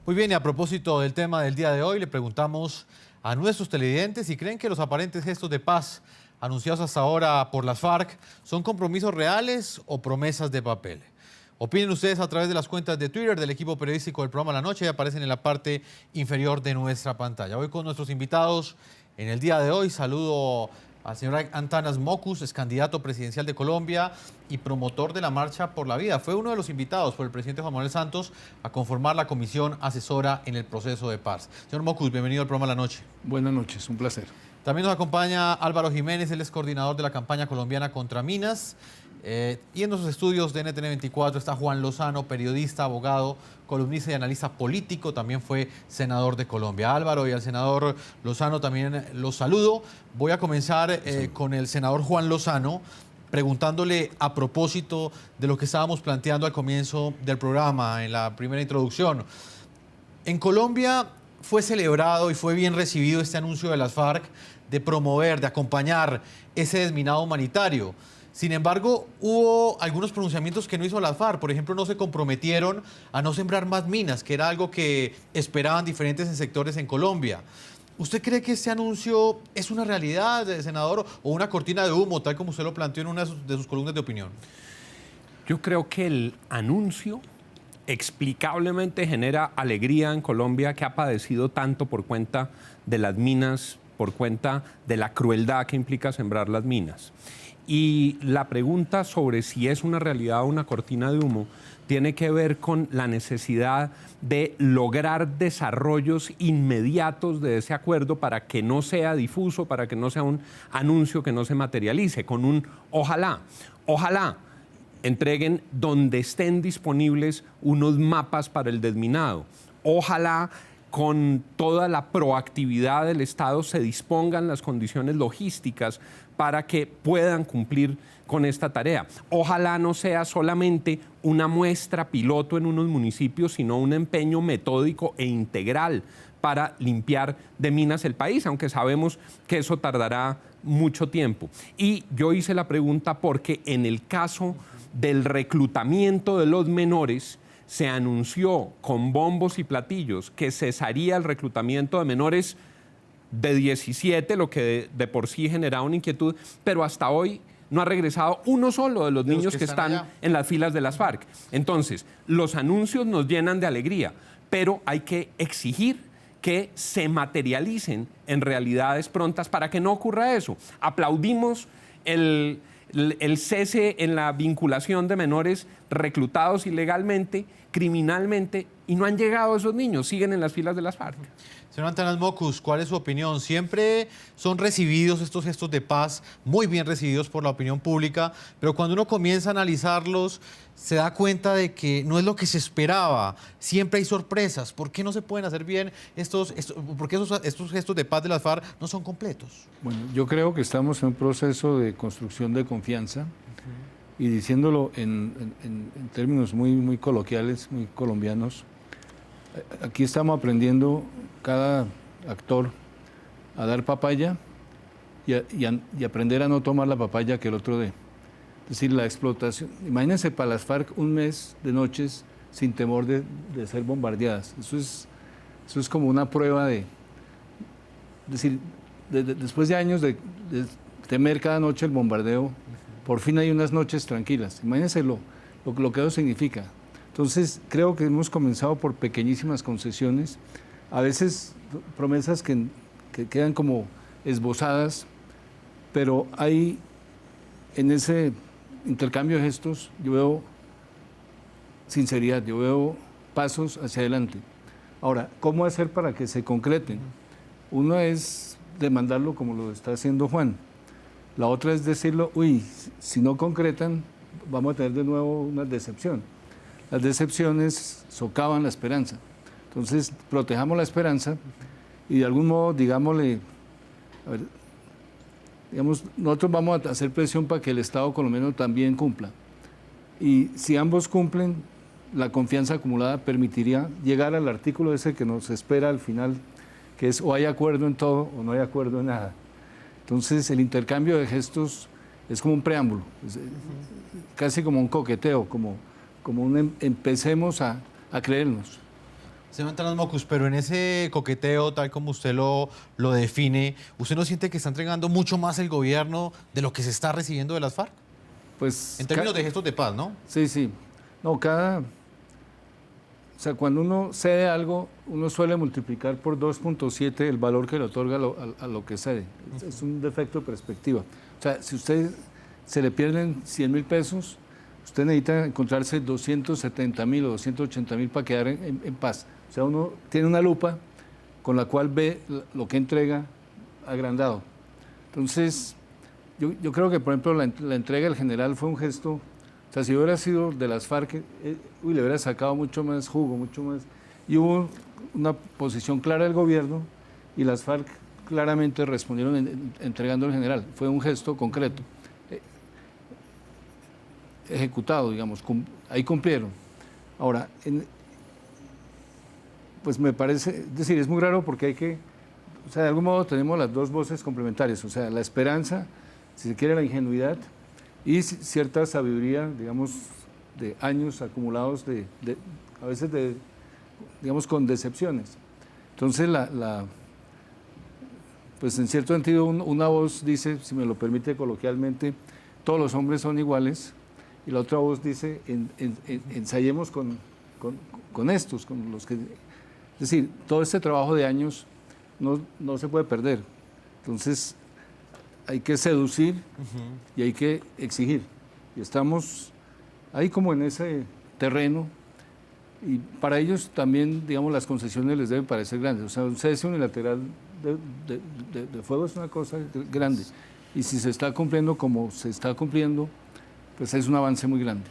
Muy bien, y a propósito del tema del día de hoy, le preguntamos a nuestros televidentes si creen que los aparentes gestos de paz anunciados hasta ahora por las FARC son compromisos reales o promesas de papel. Opinen ustedes a través de las cuentas de Twitter del equipo periodístico del programa La Noche, y aparecen en la parte inferior de nuestra pantalla. Hoy con nuestros invitados en el día de hoy, saludo al señor Antanas Mockus, es candidato presidencial de Colombia y promotor de la Marcha por la Vida. Fue uno de los invitados por el presidente Juan Manuel Santos a conformar la comisión asesora en el proceso de paz. Señor Mockus, bienvenido al programa La Noche. Buenas noches, un placer. También nos acompaña Álvaro Jiménez, él es coordinador de la campaña colombiana contra minas. Y en nuestros estudios de NTN 24 está Juan Lozano, periodista, abogado, columnista y analista político, también fue senador de Colombia. Álvaro y al senador Lozano también los saludo. Voy a comenzar con el senador Juan Lozano, preguntándole a propósito de lo que estábamos planteando al comienzo del programa, en la primera introducción. En Colombia fue celebrado y fue bien recibido este anuncio de las FARC de promover, de acompañar ese desminado humanitario. Sin embargo, hubo algunos pronunciamientos que no hizo las FARC. Por ejemplo, no se comprometieron a no sembrar más minas, que era algo que esperaban diferentes sectores en Colombia. ¿Usted cree que este anuncio es una realidad, senador, o una cortina de humo, tal como usted lo planteó en una de sus columnas de opinión? Yo creo que el anuncio explicablemente genera alegría en Colombia, que ha padecido tanto por cuenta de las minas, por cuenta de la crueldad que implica sembrar las minas. Y la pregunta sobre si es una realidad o una cortina de humo tiene que ver con la necesidad de lograr desarrollos inmediatos de ese acuerdo para que no sea difuso, para que no sea un anuncio que no se materialice, con un ojalá. Ojalá entreguen donde estén disponibles unos mapas para el desminado. Ojalá con toda la proactividad del Estado se dispongan las condiciones logísticas para que puedan cumplir con esta tarea. Ojalá no sea solamente una muestra piloto en unos municipios, sino un empeño metódico e integral para limpiar de minas el país, aunque sabemos que eso tardará mucho tiempo. Y yo hice la pregunta porque en el caso del reclutamiento de los menores, se anunció con bombos y platillos que cesaría el reclutamiento de menores de 17, lo que de por sí generaba una inquietud, pero hasta hoy no ha regresado uno solo de los niños que están en las filas de las FARC. Entonces, los anuncios nos llenan de alegría, pero hay que exigir que se materialicen en realidades prontas para que no ocurra eso. Aplaudimos el cese en la vinculación de menores reclutados ilegalmente, criminalmente, y no han llegado esos niños, siguen en las filas de las FARC. Señor Antanas Mockus, ¿cuál es su opinión? Siempre son recibidos estos gestos de paz, muy bien recibidos por la opinión pública, pero cuando uno comienza a analizarlos, se da cuenta de que no es lo que se esperaba. Siempre hay sorpresas. ¿Por qué no se pueden hacer bien por qué estos gestos de paz de las FARC no son completos? Bueno, yo creo que estamos en un proceso de construcción de confianza y diciéndolo en términos muy coloquiales, muy colombianos. Aquí estamos aprendiendo cada actor a dar papaya y aprender a no tomar la papaya que el otro dé. Es decir, la explotación. Imagínense para las FARC un mes de noches sin temor de ser bombardeadas. Eso es como una prueba de... Es decir, después de años de temer cada noche el bombardeo, por fin hay unas noches tranquilas. Imagínense lo que eso significa. Entonces, creo que hemos comenzado por pequeñísimas concesiones, a veces promesas que quedan como esbozadas, pero hay en ese intercambio de gestos, yo veo sinceridad, yo veo pasos hacia adelante. Ahora, ¿cómo hacer para que se concreten? Uno es demandarlo como lo está haciendo Juan. La otra es decirlo, si no concretan, vamos a tener de nuevo una decepción. Las decepciones socavan la esperanza. Entonces, protejamos la esperanza y de algún modo, digámosle, nosotros vamos a hacer presión para que el Estado colombiano también cumpla. Y si ambos cumplen, la confianza acumulada permitiría llegar al artículo ese que nos espera al final, que es o hay acuerdo en todo o no hay acuerdo en nada. Entonces, el intercambio de gestos es como un preámbulo, casi como un coqueteo, como un empecemos a creernos. Señor Antanas Mocus, pero en ese coqueteo, tal como usted lo define, ¿usted no siente que está entregando mucho más el gobierno de lo que se está recibiendo de las FARC? Pues, En términos de gestos de paz, ¿no? sí, sí. No, o sea, cuando uno cede algo, uno suele multiplicar por 2.7 el valor que le otorga a lo que cede. Es un defecto de perspectiva. O sea, si usted se le pierden 100.000 pesos, usted necesita encontrarse 270.000 o 280.000 para quedar en paz. O sea, uno tiene una lupa con la cual ve lo que entrega agrandado. Entonces, yo creo que, por ejemplo, la entrega del general fue un gesto. O sea, si hubiera sido de las FARC, le hubiera sacado mucho más jugo, mucho más. Y hubo una posición clara del gobierno y las FARC claramente respondieron entregando al general. Fue un gesto concreto, ejecutado, digamos, ahí cumplieron. Ahora, pues me parece, es decir, es muy raro porque o sea, de algún modo tenemos las dos voces complementarias, o sea, la esperanza, si se quiere, la ingenuidad y cierta sabiduría, digamos, de años acumulados a veces digamos, con decepciones. Entonces, pues en cierto sentido, una voz dice, si me lo permite coloquialmente, todos los hombres son iguales, y la otra voz dice, ensayemos con estos, con los que... Es decir, todo este trabajo de años no se puede perder. Entonces, hay que seducir y hay que exigir. Y estamos ahí como en ese terreno. Y para ellos también, digamos, las concesiones les deben parecer grandes. O sea, un cese unilateral de fuego es una cosa grande. Y si se está cumpliendo como se está cumpliendo, pues es un avance muy grande.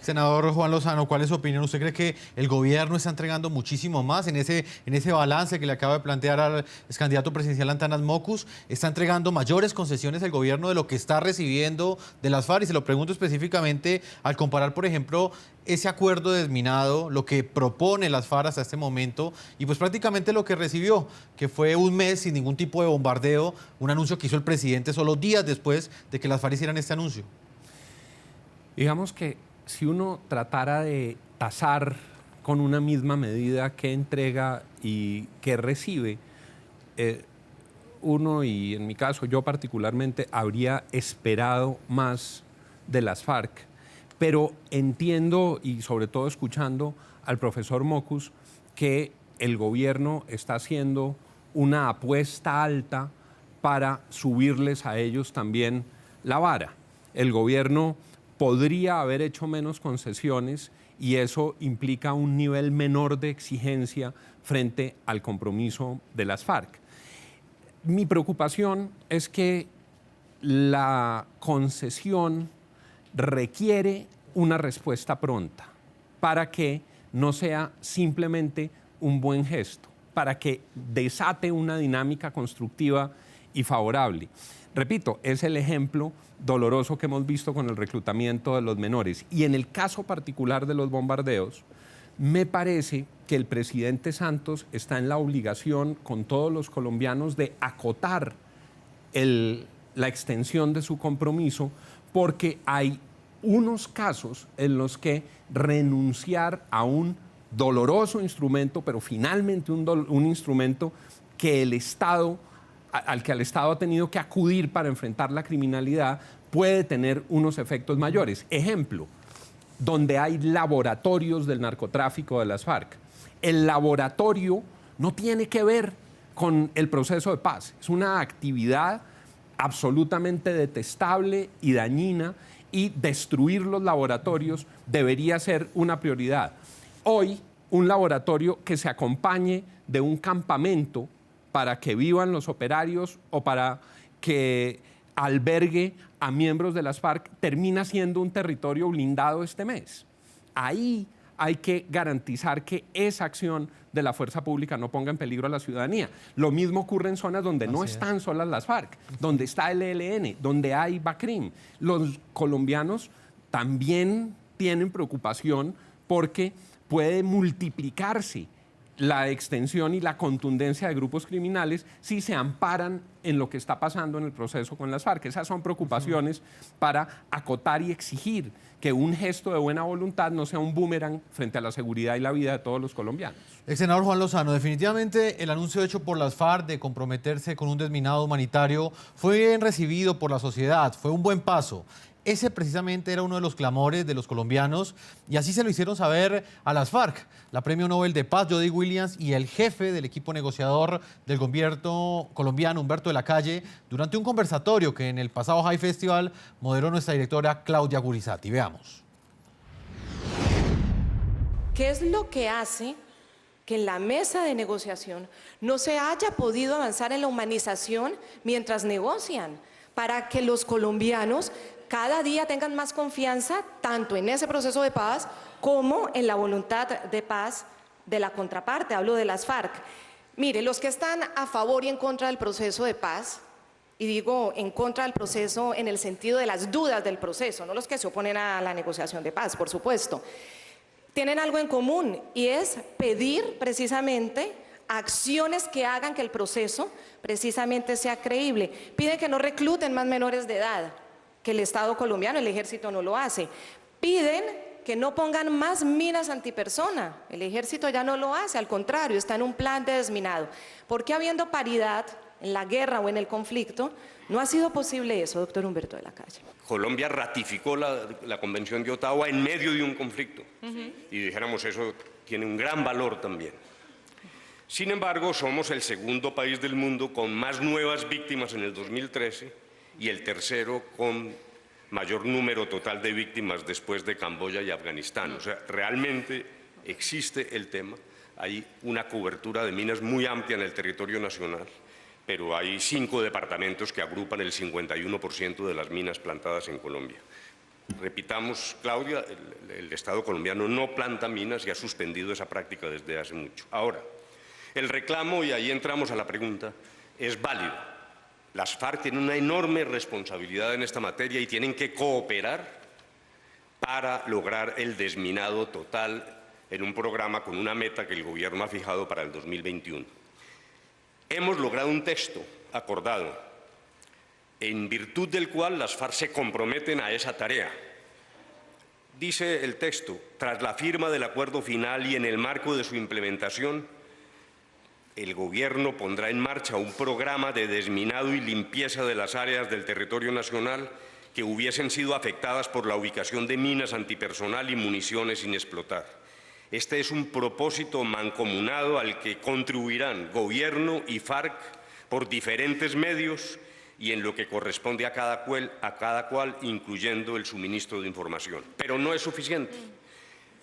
Senador Juan Lozano, ¿cuál es su opinión? ¿Usted cree que el gobierno está entregando muchísimo más en ese balance que le acaba de plantear al ex candidato presidencial Antanas Mocus? ¿Está entregando mayores concesiones el gobierno de lo que está recibiendo de las FARC? Y se lo pregunto específicamente al comparar, por ejemplo, ese acuerdo desminado, lo que propone las FARC hasta este momento, y pues prácticamente lo que recibió, que fue un mes sin ningún tipo de bombardeo, un anuncio que hizo el presidente solo días después de que las FARC hicieran este anuncio. Digamos que si uno tratara de tasar con una misma medida qué entrega y qué recibe, uno, y en mi caso yo particularmente, habría esperado más de las FARC. Pero entiendo, y sobre todo escuchando al profesor Mocus, que el gobierno está haciendo una apuesta alta para subirles a ellos también la vara. El gobierno podría haber hecho menos concesiones y eso implica un nivel menor de exigencia frente al compromiso de las FARC. Mi preocupación es que la concesión requiere una respuesta pronta para que no sea simplemente un buen gesto, para que desate una dinámica constructiva y favorable. Repito, es el ejemplo doloroso que hemos visto con el reclutamiento de los menores. Y en el caso particular de los bombardeos, me parece que el presidente Santos está en la obligación con todos los colombianos de acotar la extensión de su compromiso, porque hay unos casos en los que renunciar a un doloroso instrumento, pero finalmente un instrumento que al que el Estado ha tenido que acudir para enfrentar la criminalidad, puede tener unos efectos mayores. Ejemplo, donde hay laboratorios del narcotráfico de las FARC. El laboratorio no tiene que ver con el proceso de paz. Es una actividad absolutamente detestable y dañina, y destruir los laboratorios debería ser una prioridad. Hoy, un laboratorio que se acompañe de un campamento para que vivan los operarios o para que albergue a miembros de las FARC termina siendo un territorio blindado este mes. Ahí hay que garantizar que esa acción de la fuerza pública no ponga en peligro a la ciudadanía. Lo mismo ocurre en zonas donde no están solas las FARC, donde está el ELN, donde hay BACRIM. Los colombianos también tienen preocupación porque puede multiplicarse la extensión y la contundencia de grupos criminales si se amparan en lo que está pasando en el proceso con las FARC. Esas son preocupaciones para acotar y exigir que un gesto de buena voluntad no sea un boomerang frente a la seguridad y la vida de todos los colombianos. Ex senador Juan Lozano, definitivamente el anuncio hecho por las FARC de comprometerse con un desminado humanitario fue bien recibido por la sociedad, fue un buen paso. Ese precisamente era uno de los clamores de los colombianos y así se lo hicieron saber a las FARC. La Premio Nobel de Paz, Jody Williams, y el jefe del equipo negociador del gobierno colombiano, Humberto de la Calle, durante un conversatorio que en el pasado High Festival moderó nuestra directora Claudia Gurizati. Veamos. ¿Qué es lo que hace que en la mesa de negociación no se haya podido avanzar en la humanización mientras negocian? Para que los colombianos cada día tengan más confianza tanto en ese proceso de paz como en la voluntad de paz de la contraparte, hablo de las FARC. Mire, los que están a favor y en contra del proceso de paz, y digo en contra del proceso en el sentido de las dudas del proceso, no los que se oponen a la negociación de paz, por supuesto, tienen algo en común y es pedir precisamente acciones que hagan que el proceso precisamente sea creíble. Piden que no recluten más menores de edad, que el Estado colombiano, el ejército no lo hace. Piden que no pongan más minas antipersona, el ejército ya no lo hace, al contrario, está en un plan de desminado. ¿Por qué habiendo paridad en la guerra o en el conflicto no ha sido posible eso, doctor Humberto de la Calle? Colombia ratificó la Convención de Ottawa en medio de un conflicto y dijéramos eso tiene un gran valor también. Sin embargo, somos el segundo país del mundo con más nuevas víctimas en el 2013 y el tercero con mayor número total de víctimas después de Camboya y Afganistán. O sea, realmente existe el tema, hay una cobertura de minas muy amplia en el territorio nacional, pero hay 5 departamentos que agrupan el 51% de las minas plantadas en Colombia. Repitamos, Claudia, el Estado colombiano no planta minas y ha suspendido esa práctica desde hace mucho. Ahora, el reclamo, y ahí entramos a la pregunta, es válido. Las FARC tienen una enorme responsabilidad en esta materia y tienen que cooperar para lograr el desminado total en un programa con una meta que el gobierno ha fijado para el 2021. Hemos logrado un texto acordado en virtud del cual las FARC se comprometen a esa tarea. Dice el texto, tras la firma del acuerdo final y en el marco de su implementación, el gobierno pondrá en marcha un programa de desminado y limpieza de las áreas del territorio nacional que hubiesen sido afectadas por la ubicación de minas antipersonal y municiones sin explotar. Este es un propósito mancomunado al que contribuirán gobierno y FARC por diferentes medios y en lo que corresponde a cada cual, incluyendo el suministro de información. Pero no es suficiente.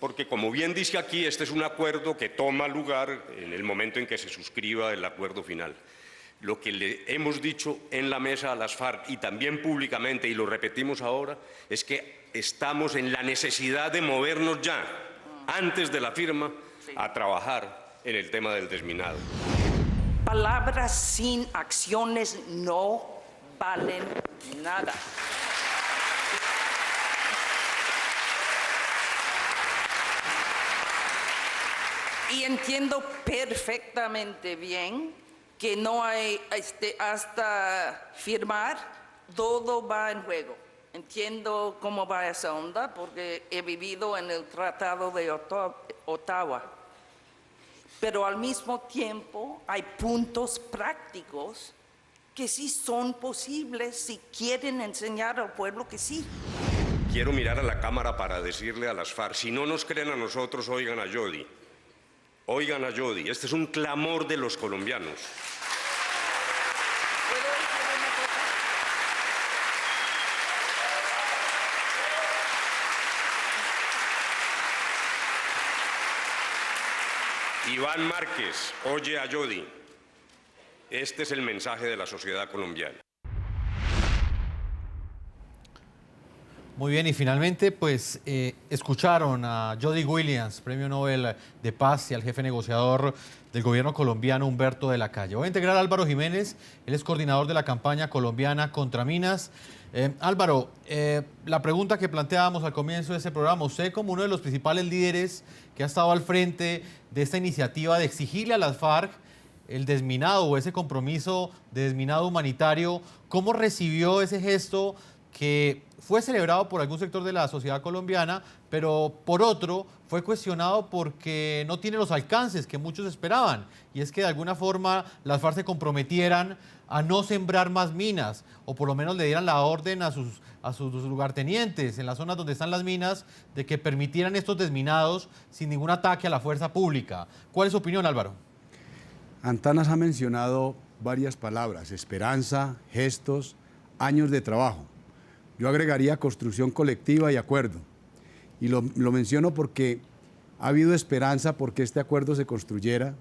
Porque, como bien dice aquí, este es un acuerdo que toma lugar en el momento en que se suscriba el acuerdo final. Lo que le hemos dicho en la mesa a las FARC y también públicamente, y lo repetimos ahora, es que estamos en la necesidad de movernos ya, antes de la firma, a trabajar en el tema del desminado. Palabras sin acciones no valen nada. Y entiendo perfectamente bien que no hay, hasta firmar, todo va en juego. Entiendo cómo va esa onda porque he vivido en el Tratado de Ottawa. Pero al mismo tiempo hay puntos prácticos que sí son posibles si quieren enseñar al pueblo que sí. Quiero mirar a la Cámara para decirle a las FARC, si no nos creen a nosotros, oigan a Jody. Oigan a Jody, este es un clamor de los colombianos. Iván Márquez, oye a Jody. Este es el mensaje de la sociedad colombiana. Muy bien, y finalmente, pues, escucharon a Jody Williams, Premio Nobel de Paz, y al jefe negociador del gobierno colombiano, Humberto de la Calle. Voy a integrar a Álvaro Jiménez, él es coordinador de la campaña colombiana contra minas. Álvaro, la pregunta que planteábamos al comienzo de este programa, usted como uno de los principales líderes que ha estado al frente de esta iniciativa de exigirle a las FARC el desminado o ese compromiso de desminado humanitario, ¿cómo recibió ese gesto que fue celebrado por algún sector de la sociedad colombiana, pero por otro fue cuestionado porque no tiene los alcances que muchos esperaban? Y es que de alguna forma las FARC se comprometieran a no sembrar más minas, o por lo menos le dieran la orden a sus lugartenientes en las zonas donde están las minas de que permitieran estos desminados sin ningún ataque a la fuerza pública. ¿Cuál es su opinión, Álvaro? Antanas ha mencionado varias palabras: esperanza, gestos, años de trabajo. Yo agregaría construcción colectiva y acuerdo. Y lo menciono porque ha habido esperanza porque este acuerdo se construyera.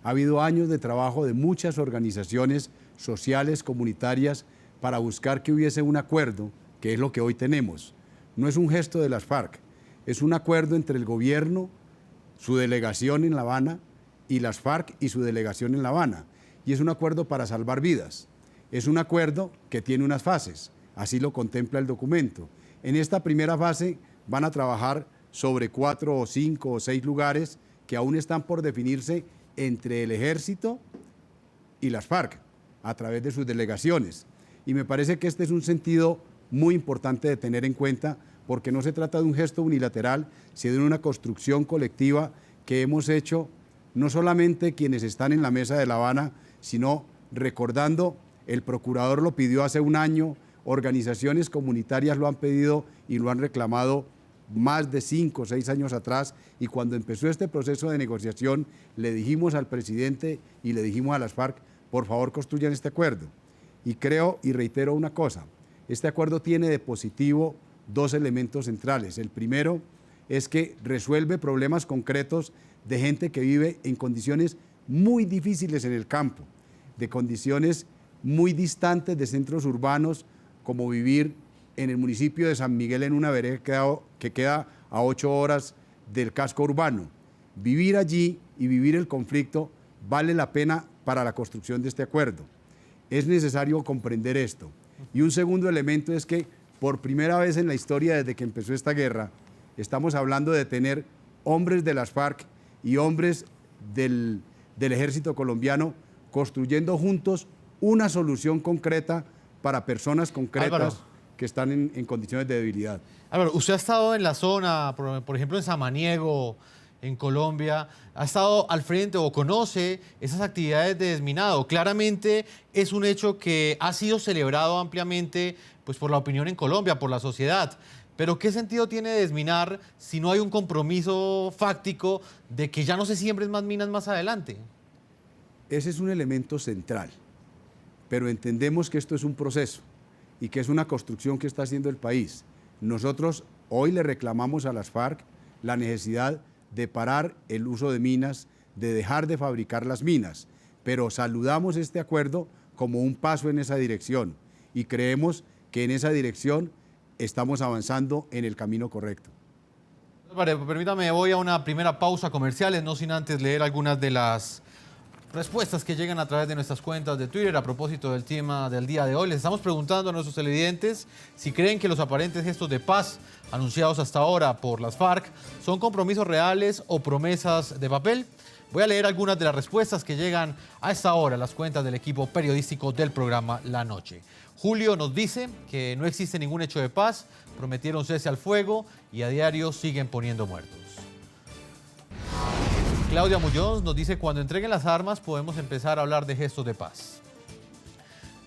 Ha habido años de trabajo de muchas organizaciones sociales, comunitarias, para buscar que hubiese un acuerdo, que es lo que hoy tenemos. No es un gesto de las FARC, es un acuerdo entre el gobierno, su delegación en La Habana, y las FARC y su delegación en La Habana. Y es un acuerdo para salvar vidas. Es un acuerdo que tiene unas fases. Así lo contempla el documento. En esta primera fase van a trabajar sobre 4 o 5 o 6 lugares que aún están por definirse entre el ejército y las FARC a través de sus delegaciones. Y me parece que este es un sentido muy importante de tener en cuenta, porque no se trata de un gesto unilateral, sino de una construcción colectiva que hemos hecho no solamente quienes están en la mesa de La Habana, sino recordando, el procurador lo pidió hace un año, organizaciones comunitarias lo han pedido y lo han reclamado más de 5 o 6 años atrás, y cuando empezó este proceso de negociación le dijimos al presidente y le dijimos a las FARC: por favor construyan este acuerdo. Y creo y reitero una cosa: este acuerdo tiene de positivo 2 elementos centrales. El primero es que resuelve problemas concretos de gente que vive en condiciones muy difíciles en el campo, de condiciones muy distantes de centros urbanos, como vivir en el municipio de San Miguel en una vereda que queda a 8 horas del casco urbano. Vivir allí y vivir el conflicto vale la pena para la construcción de este acuerdo. Es necesario comprender esto. Y un segundo elemento es que por primera vez en la historia desde que empezó esta guerra, estamos hablando de tener hombres de las FARC y hombres del ejército colombiano construyendo juntos una solución concreta para personas concretas, Álvaro, que están en condiciones de debilidad. Álvaro, usted ha estado en la zona, por ejemplo en Samaniego, en Colombia, ha estado al frente o conoce esas actividades de desminado. Claramente es un hecho que ha sido celebrado ampliamente, pues, por la opinión en Colombia, por la sociedad. Pero ¿qué sentido tiene desminar si no hay un compromiso fáctico de que ya no se siembren más minas más adelante? Ese es un elemento central. Pero entendemos que esto es un proceso y que es una construcción que está haciendo el país. Nosotros hoy le reclamamos a las FARC la necesidad de parar el uso de minas, de dejar de fabricar las minas, pero saludamos este acuerdo como un paso en esa dirección y creemos que en esa dirección estamos avanzando en el camino correcto. Permítame, voy a una primera pausa comercial, no sin antes leer algunas de las respuestas que llegan a través de nuestras cuentas de Twitter a propósito del tema del día de hoy. Les estamos preguntando a nuestros televidentes si creen que los aparentes gestos de paz anunciados hasta ahora por las FARC son compromisos reales o promesas de papel. Voy a leer algunas de las respuestas que llegan a esta hora a las cuentas del equipo periodístico del programa La Noche. Julio nos dice que no existe ningún hecho de paz, prometieron cese al fuego y a diario siguen poniendo muertos. Claudia Muñoz nos dice: cuando entreguen las armas podemos empezar a hablar de gestos de paz.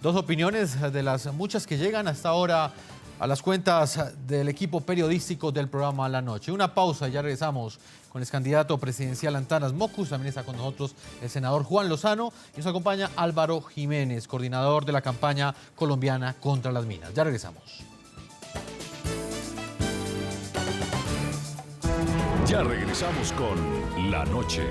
2 opiniones de las muchas que llegan hasta ahora a las cuentas del equipo periodístico del programa La Noche. Una pausa y ya regresamos con el candidato presidencial Antanas Mockus. También está con nosotros el senador Juan Lozano y nos acompaña Álvaro Jiménez, coordinador de la campaña colombiana contra las minas. Ya regresamos. Ya regresamos con La Noche.